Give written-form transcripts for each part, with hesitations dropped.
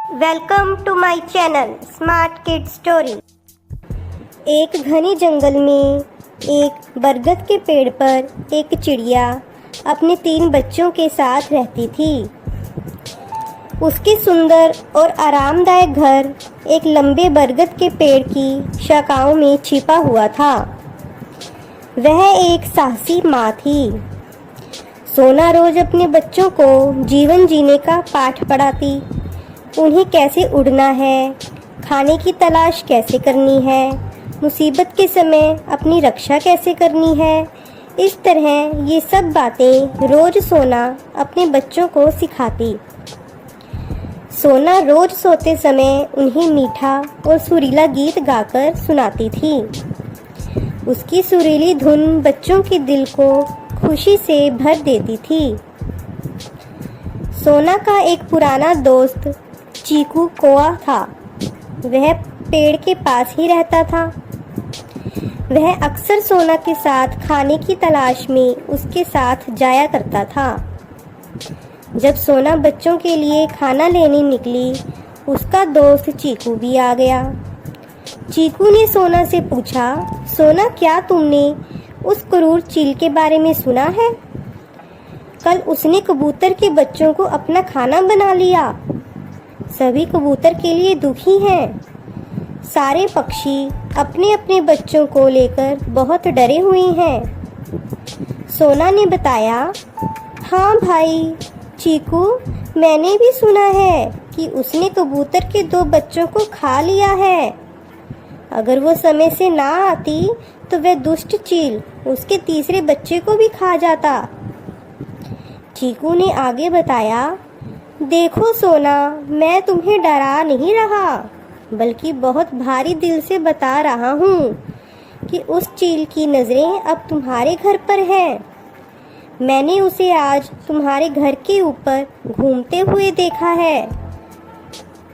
Welcome to my channel smart kid story. एक घने जंगल में एक बरगद के पेड़ पर एक चिड़िया अपने 3 बच्चों के साथ रहती थी। उसके सुंदर और आरामदायक घर एक लंबे बरगद के पेड़ की शाखाओं में छिपा हुआ था। वह एक साहसी माँ थी। सोना रोज अपने बच्चों को जीवन जीने का पाठ पढ़ाती। उन्हें कैसे उड़ना है, खाने की तलाश कैसे करनी है, मुसीबत के समय अपनी रक्षा कैसे करनी है, इस तरह ये सब बातें रोज सोना अपने बच्चों को सिखाती। सोना रोज सोते समय उन्हें मीठा और सुरीला गीत गाकर सुनाती थी। उसकी सुरीली धुन बच्चों के दिल को खुशी से भर देती थी। सोना का एक पुराना दोस्त चीकू कौआ था। वह पेड़ के पास ही रहता था। वह अक्सर सोना के साथ खाने की तलाश में उसके साथ जाया करता था। जब सोना बच्चों के लिए खाना लेने निकली, उसका दोस्त चीकू भी आ गया। चीकू ने सोना से पूछा, सोना, क्या तुमने उस क्रूर चील के बारे में सुना है? कल उसने कबूतर के बच्चों को अपना खाना बना लिया। सभी कबूतर के लिए दुखी हैं। सारे पक्षी अपने अपने बच्चों को लेकर बहुत डरे हुए हैं। सोना ने बताया, हाँ भाई चीकू, मैंने भी सुना है कि उसने कबूतर के 2 बच्चों को खा लिया है। अगर वो समय से ना आती तो वह दुष्ट चील उसके तीसरे बच्चे को भी खा जाता। चीकू ने आगे बताया, देखो सोना, मैं तुम्हें डरा नहीं रहा, बल्कि बहुत भारी दिल से बता रहा हूँ कि उस चील की नज़रें अब तुम्हारे घर पर हैं। मैंने उसे आज तुम्हारे घर के ऊपर घूमते हुए देखा है।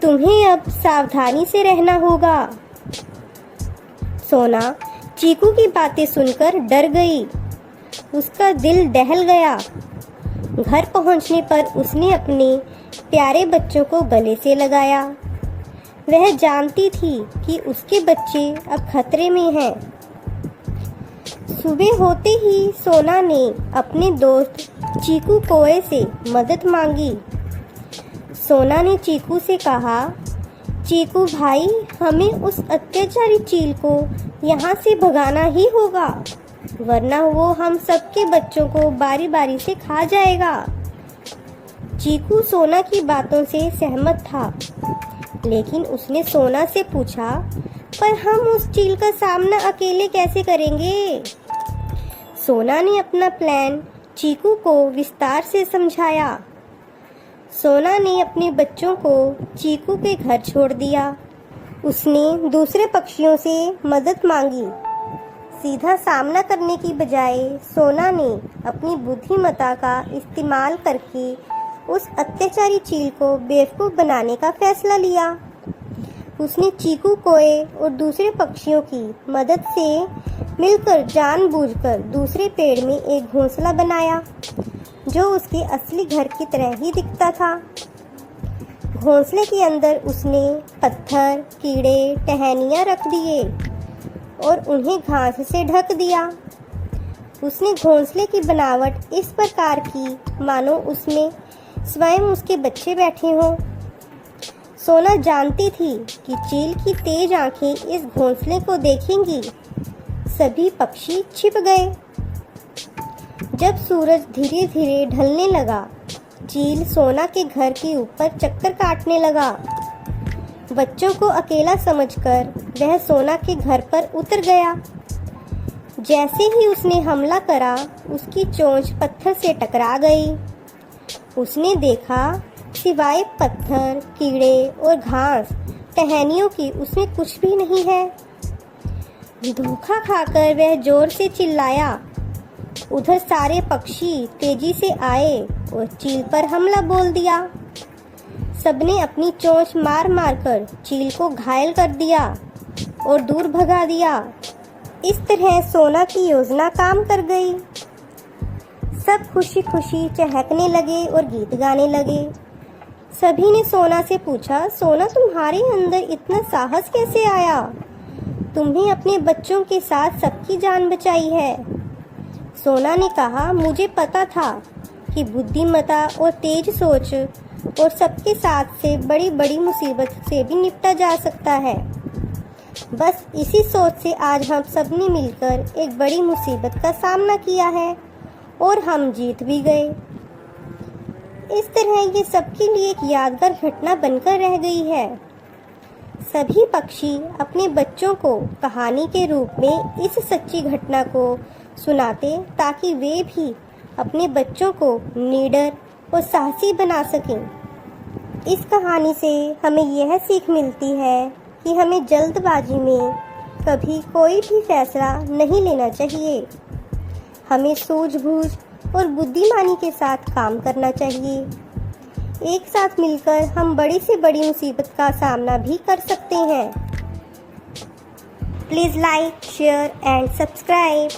तुम्हें अब सावधानी से रहना होगा। सोना चीकू की बातें सुनकर डर गई। उसका दिल दहल गया। घर पहुंचने पर उसने अपने प्यारे बच्चों को गले से लगाया। वह जानती थी कि उसके बच्चे अब खतरे में हैं। सुबह होते ही सोना ने अपने दोस्त चीकू कौए से मदद मांगी। सोना ने चीकू से कहा, चीकू भाई, हमें उस अत्याचारी चील को यहाँ से भगाना ही होगा, वरना वो हम सबके बच्चों को बारी बारी से खा जाएगा। चीकू सोना की बातों से सहमत था, लेकिन उसने सोना से पूछा, पर हम उस चील का सामना अकेले कैसे करेंगे? सोना ने अपना प्लान चीकू को विस्तार से समझाया। सोना ने अपने बच्चों को चीकू के घर छोड़ दिया। उसने दूसरे पक्षियों से मदद मांगी। सीधा सामना करने की बजाय सोना ने अपनी बुद्धिमत्ता का इस्तेमाल करके उस अत्याचारी चील को बेवकूफ़ बनाने का फैसला लिया। उसने चीकू कौए और दूसरे पक्षियों की मदद से मिलकर जानबूझकर दूसरे पेड़ में एक घोंसला बनाया, जो उसके असली घर की तरह ही दिखता था। घोंसले के अंदर उसने पत्थर, कीड़े, टहनियाँ रख दिए और उन्हें घास से ढक दिया। उसने घोंसले की बनावट इस प्रकार की मानो उसमें स्वयं उसके बच्चे बैठे हों। सोना जानती थी कि चील की तेज आंखें इस घोंसले को देखेंगी। सभी पक्षी छिप गए। जब सूरज धीरे धीरे ढलने लगा, चील सोना के घर के ऊपर चक्कर काटने लगा। बच्चों को अकेला समझकर वह सोना के घर पर उतर गया। जैसे ही उसने हमला करा, उसकी चोंच पत्थर से टकरा गई। उसने देखा, सिवाय पत्थर, कीड़े और घास, टहनियों की उसमें कुछ भी नहीं है। धोखा खाकर वह जोर से चिल्लाया। उधर सारे पक्षी तेजी से आए और चील पर हमला बोल दिया। सबने अपनी चोंच मार मार कर चील को घायल कर दिया और दूर भगा दिया। इस तरह सोना की योजना काम कर गई। सब खुशी खुशी चहकने लगे और गीत गाने लगे। सभी ने सोना से पूछा, सोना तुम्हारे अंदर इतना साहस कैसे आया? तुम्हें अपने बच्चों के साथ सबकी जान बचाई है। सोना ने कहा, मुझे पता था कि बुद्धिमत्ता और तेज सोच और सबके साथ से बड़ी बड़ी मुसीबत से भी निपटा जा सकता है। बस इसी सोच से आज हम सब ने मिलकर एक बड़ी मुसीबत का सामना किया है और हम जीत भी गए। इस तरह ये सबके लिए एक यादगार घटना बनकर रह गई है। सभी पक्षी अपने बच्चों को कहानी के रूप में इस सच्ची घटना को सुनाते ताकि वे भी अपने बच्चों को निडर और साहसी बना सकें। इस कहानी से हमें यह सीख मिलती है कि हमें जल्दबाजी में कभी कोई भी फैसला नहीं लेना चाहिए। हमें सूझबूझ और बुद्धिमानी के साथ काम करना चाहिए। एक साथ मिलकर हम बड़ी से बड़ी मुसीबत का सामना भी कर सकते हैं। Please like, share and subscribe.